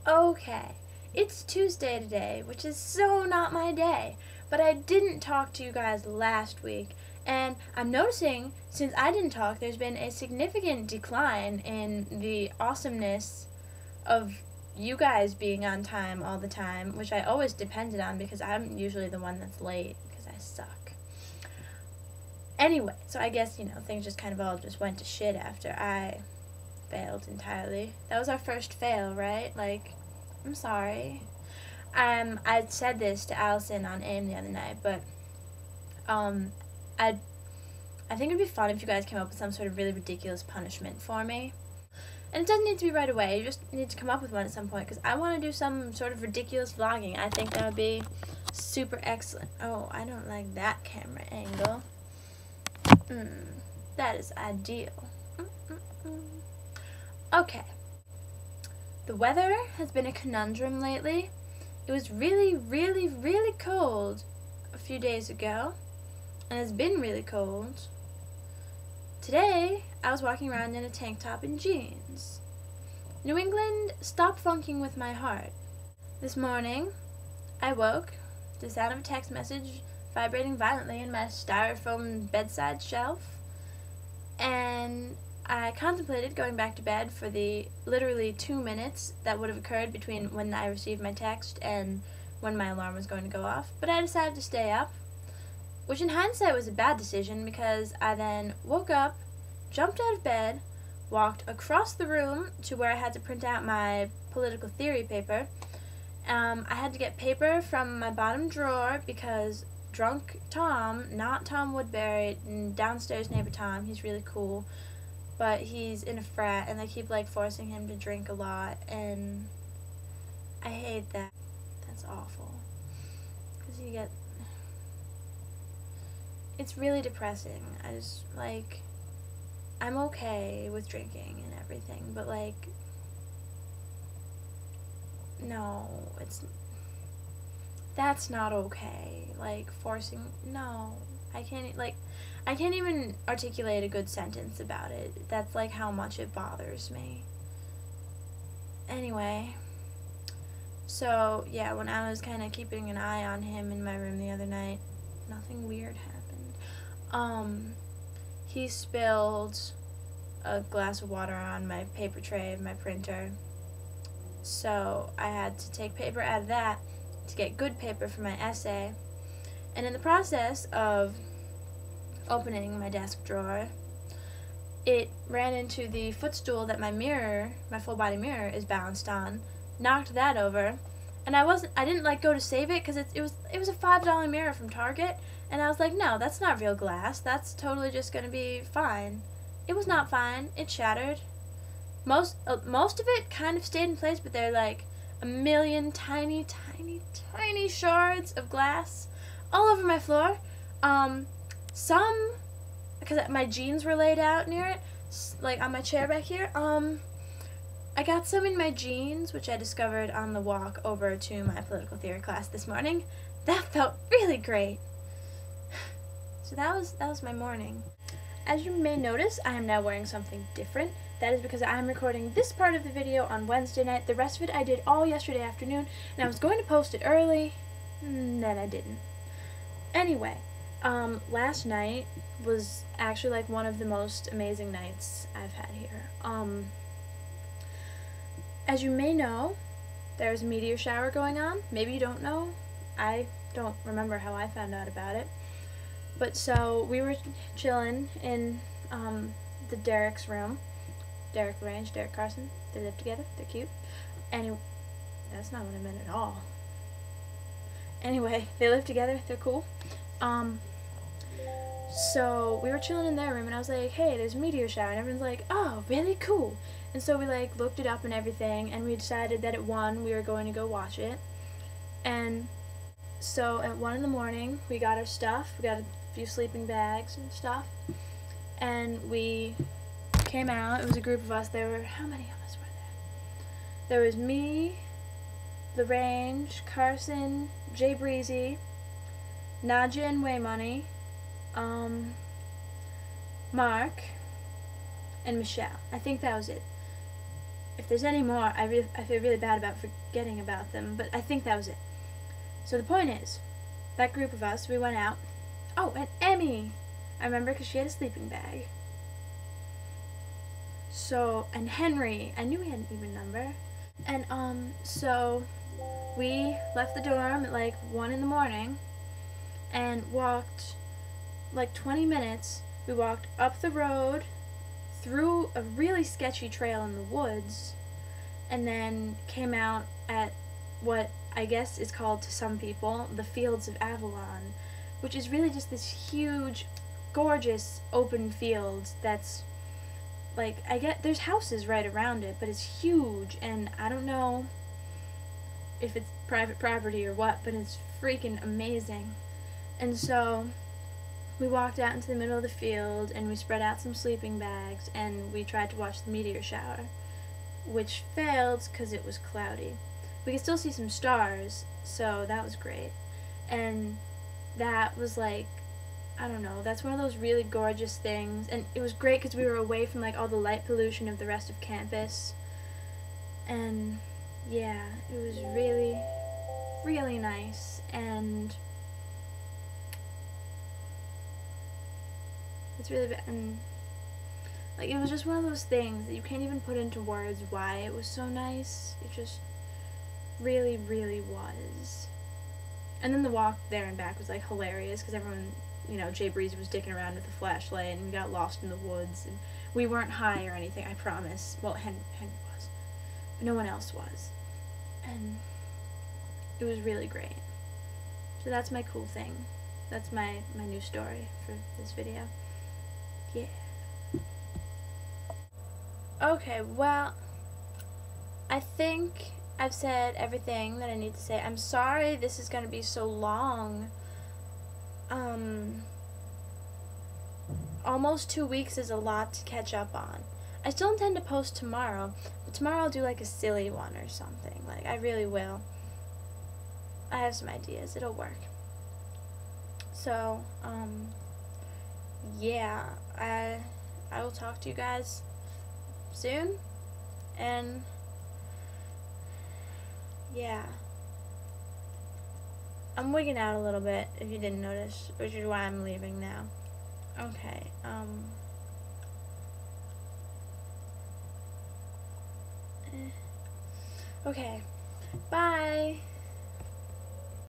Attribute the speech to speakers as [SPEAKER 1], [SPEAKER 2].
[SPEAKER 1] Okay, it's Tuesday today, which is so not my day, but I didn't talk to you guys last week, and I'm noticing since I didn't talk, there's been a significant decline in the awesomeness of you guys being on time all the time, which I always depended on because I'm usually the one that's late because I suck. Anyway, so I guess, things just kind of all just went to shit after I failed entirely. That was our first fail, right? Like, I'm sorry. I said this to Allison on AIM the other night, but I think it'd be fun if you guys came up with some sort of really ridiculous punishment for me. And it doesn't need to be right away. You just need to come up with one at some point, because I want to do some sort of ridiculous vlogging. I think that would be super excellent. Oh, I don't like that camera angle. That is ideal. Okay. The weather has been a conundrum lately. It was really, really, really cold a few days ago, and it's been really cold. Today, I was walking around in a tank top and jeans. New England, stop funking with my heart. This morning, I woke to the sound of a text message vibrating violently in my styrofoam bedside shelf, and I contemplated going back to bed for the literally 2 minutes that would have occurred between when I received my text and when my alarm was going to go off, but I decided to stay up, which in hindsight was a bad decision because I then woke up, jumped out of bed, walked across the room to where I had to print out my political theory paper. I had to get paper from my bottom drawer because drunk Tom, not Tom Woodbury, downstairs neighbor Tom, he's really cool, but he's in a frat and they keep forcing him to drink a lot, and I hate that. That's awful. Because it's really depressing. I just, I'm okay with drinking and everything, but no, that's not okay. Forcing, no. I can't even articulate a good sentence about it. That's how much it bothers me. Anyway, so yeah, when I was kind of keeping an eye on him in my room the other night, nothing weird happened. He spilled a glass of water on my paper tray of my printer, so I had to take paper out of that to get good paper for my essay, and in the process of opening my desk drawer, it ran into the footstool that my full body mirror is balanced on, knocked that over, and I didn't go to save it because it was a $5 mirror from Target, and I was like, no, that's not real glass, that's totally just gonna be fine. It was not fine. It shattered. Most of it kind of stayed in place, but they're a million tiny, tiny, tiny shards of glass all over my floor. Some, because my jeans were laid out near it, on my chair back here, I got some in my jeans, which I discovered on the walk over to my political theory class this morning. That felt really great. So that was my morning. As you may notice, I am now wearing something different. That is because I am recording this part of the video on Wednesday night. The rest of it I did all yesterday afternoon, and I was going to post it early, then I didn't. Anyway, last night was actually one of the most amazing nights I've had here. As you may know, there's a meteor shower going on. Maybe you don't know. I don't remember how I found out about it. But so we were chilling in the Derek's room. Derek LaRange, Derek Carson. They live together. They're cute. Anyway, that's not what I meant at all. Anyway, they live together. They're cool. So we were chilling in their room, and I was like, hey, there's a meteor shower. And everyone's like, oh, really cool. And so we looked it up and everything, and we decided that at 1 we were going to go watch it. And so at 1 in the morning, we got our stuff. We got a few sleeping bags and stuff, and we came out. It was a group of us. There were, how many of us were there? There was me, LaRange, Carson, Jay Breezy, Nadja and WAYYY, Mark, and Michelle. I think that was it. if there's any more, I feel really bad about forgetting about them, but I think that was it. So the point is, that group of us, we went out. Oh, and Emmy! I remember because she had a sleeping bag. So, and Henry, I knew he had an even number. And, so we left the dorm at like 1 in the morning and walked like 20 minutes. We walked up the road through a really sketchy trail in the woods and then came out at what I guess is called to some people the Fields of Avalon, which is really just this huge, gorgeous open field that's like, I get there's houses right around it, but it's huge, and I don't know if it's private property or what, but it's freaking amazing. And so we walked out into the middle of the field and we spread out some sleeping bags and we tried to watch the meteor shower, which failed because it was cloudy. We could still see some stars, so that was great. And that was like, I don't know, that's one of those really gorgeous things, and it was great because we were away from like all the light pollution of the rest of campus, and yeah, it was really, really nice, and it's really, and like it was just one of those things that you can't even put into words why it was so nice. It just really, really was. And then the walk there and back was like hilarious because everyone, you know, Jay Breeze was dicking around with the flashlight and we got lost in the woods and we weren't high or anything, I promise. Well, Henry was, but no one else was. And it was really great. So that's my cool thing. That's my new story for this video. Yeah. Okay, well, I think I've said everything that I need to say. I'm sorry this is going to be so long. Almost 2 weeks is a lot to catch up on. I still intend to post tomorrow, but tomorrow I'll do like a silly one or something. Like, I really will. I have some ideas. It'll work. So, yeah, I will talk to you guys soon, and yeah. I'm wigging out a little bit, if you didn't notice, which is why I'm leaving now. Okay, okay, bye!